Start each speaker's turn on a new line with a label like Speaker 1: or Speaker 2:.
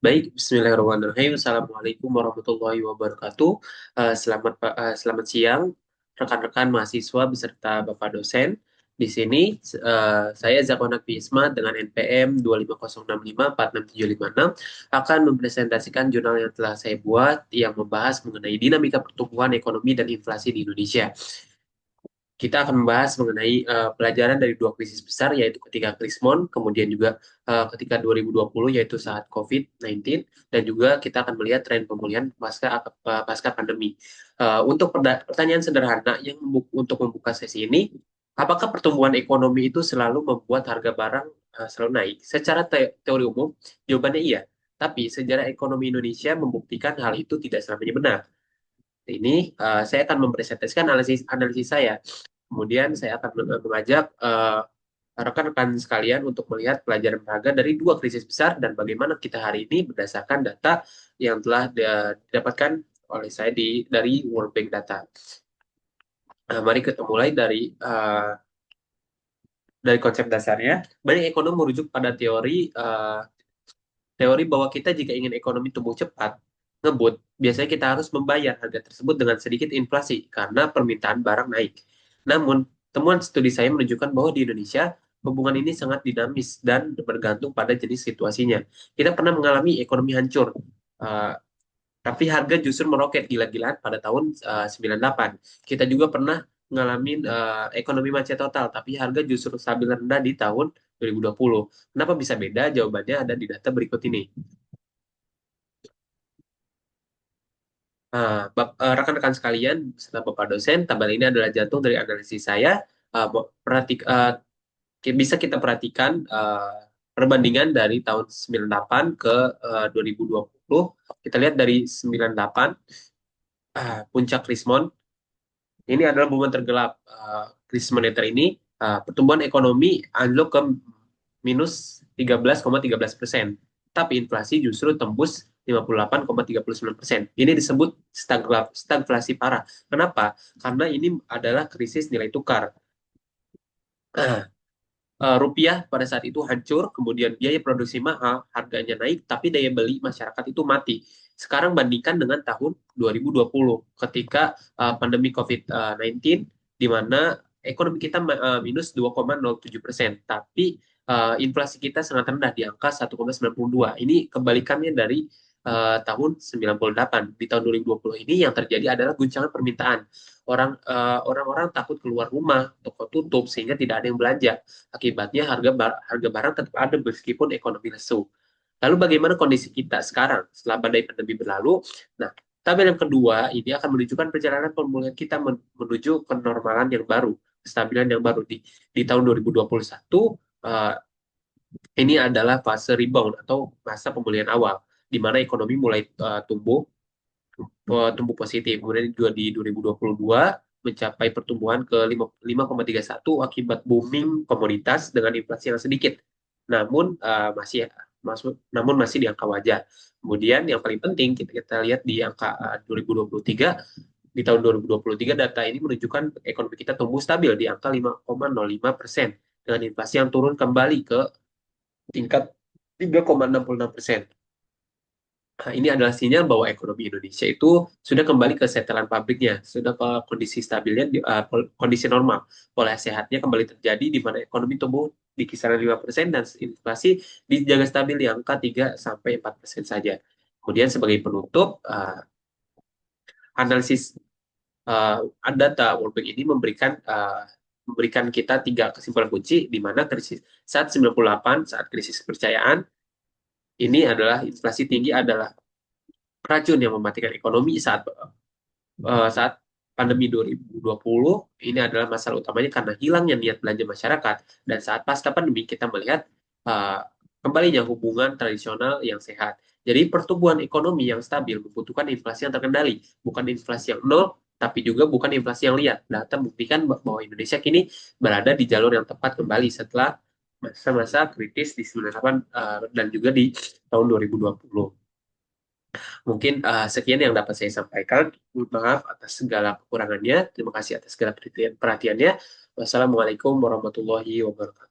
Speaker 1: Baik, Bismillahirrahmanirrahim. Assalamualaikum warahmatullahi wabarakatuh. Selamat siang, rekan-rekan mahasiswa beserta Bapak dosen. Di sini saya Zakonat Pisma dengan NPM 250654676 akan mempresentasikan jurnal yang telah saya buat yang membahas mengenai dinamika pertumbuhan ekonomi dan inflasi di Indonesia. Kita akan membahas mengenai pelajaran dari dua krisis besar, yaitu ketika Krismon, kemudian juga ketika 2020, yaitu saat COVID-19, dan juga kita akan melihat tren pemulihan pasca pandemi. Untuk pertanyaan sederhana untuk membuka sesi ini, apakah pertumbuhan ekonomi itu selalu membuat harga barang selalu naik? Secara teori umum, jawabannya iya. Tapi sejarah ekonomi Indonesia membuktikan hal itu tidak selamanya benar. Ini saya akan mempresentasikan analisis analisis saya. Kemudian saya akan mengajak rekan-rekan sekalian untuk melihat pelajaran berharga dari dua krisis besar dan bagaimana kita hari ini berdasarkan data yang telah didapatkan oleh saya dari World Bank Data. Mari kita mulai dari konsep dasarnya. Banyak ekonom merujuk pada teori bahwa kita jika ingin ekonomi tumbuh cepat, ngebut, biasanya kita harus membayar harga tersebut dengan sedikit inflasi karena permintaan barang naik. Namun, temuan studi saya menunjukkan bahwa di Indonesia, hubungan ini sangat dinamis dan bergantung pada jenis situasinya. Kita pernah mengalami ekonomi hancur, uh, tapi harga justru meroket gila-gilaan pada tahun 98. Kita juga pernah mengalami ekonomi macet total, tapi harga justru stabil rendah di tahun 2020. Kenapa bisa beda? Jawabannya ada di data berikut ini. Rekan-rekan sekalian, setelah Bapak dosen, tabel ini adalah jantung dari analisis saya. Bisa kita perhatikan perbandingan dari tahun 98 ke 2020. Kita lihat dari 98, puncak Krismon. Ini adalah momen tergelap krisis moneter ini. Pertumbuhan ekonomi anjlok ke minus 13,13%. Tapi inflasi justru tembus 58,39%. Ini disebut stagflasi parah. Kenapa? Karena ini adalah krisis nilai tukar. Rupiah pada saat itu hancur, kemudian biaya produksi mahal, harganya naik, tapi daya beli masyarakat itu mati. Sekarang bandingkan dengan tahun 2020, ketika pandemi COVID-19, di mana ekonomi kita minus 2,07%, tapi inflasi kita sangat rendah di angka 1,92. Ini kebalikannya dari tahun 98. Di tahun 2020 ini yang terjadi adalah guncangan permintaan. Orang-orang takut keluar rumah, toko tutup, sehingga tidak ada yang belanja. Akibatnya harga barang tetap ada meskipun ekonomi lesu. Lalu bagaimana kondisi kita sekarang setelah badai pandemi berlalu? Nah, tabel yang kedua ini akan menunjukkan perjalanan pemulihan kita menuju kenormalan yang baru, kestabilan yang baru di tahun 2021. eh, ini adalah fase rebound atau masa pemulihan awal, di mana ekonomi mulai tumbuh positif. Kemudian juga di 2022 mencapai pertumbuhan ke 5,31 akibat booming komoditas dengan inflasi yang sedikit. Namun masih di angka wajar. Kemudian yang paling penting kita lihat di angka 2023. Di tahun 2023 data ini menunjukkan ekonomi kita tumbuh stabil di angka 5,05% dengan inflasi yang turun kembali ke tingkat 3,66%. Nah, ini adalah sinyal bahwa ekonomi Indonesia itu sudah kembali ke setelan pabriknya, sudah ke kondisi stabilnya, kondisi normal. Pola sehatnya kembali terjadi di mana ekonomi tumbuh di kisaran 5% dan inflasi dijaga stabil di angka 3-4% saja. Kemudian sebagai penutup, analisis uh, data World Bank ini memberikan kita tiga kesimpulan kunci di mana krisis saat 98, saat krisis kepercayaan, ini adalah inflasi tinggi adalah racun yang mematikan ekonomi saat pandemi 2020. Ini adalah masalah utamanya karena hilangnya niat belanja masyarakat, dan saat pasca pandemi kita melihat uh, kembalinya hubungan tradisional yang sehat. Jadi pertumbuhan ekonomi yang stabil membutuhkan inflasi yang terkendali, bukan inflasi yang nol, tapi juga bukan inflasi yang liar. Data buktikan bahwa Indonesia kini berada di jalur yang tepat kembali setelah masa-masa kritis di 98 dan juga di tahun 2020. Mungkin sekian yang dapat saya sampaikan. Maaf atas segala kekurangannya. Terima kasih atas segala perhatiannya. Wassalamualaikum warahmatullahi wabarakatuh.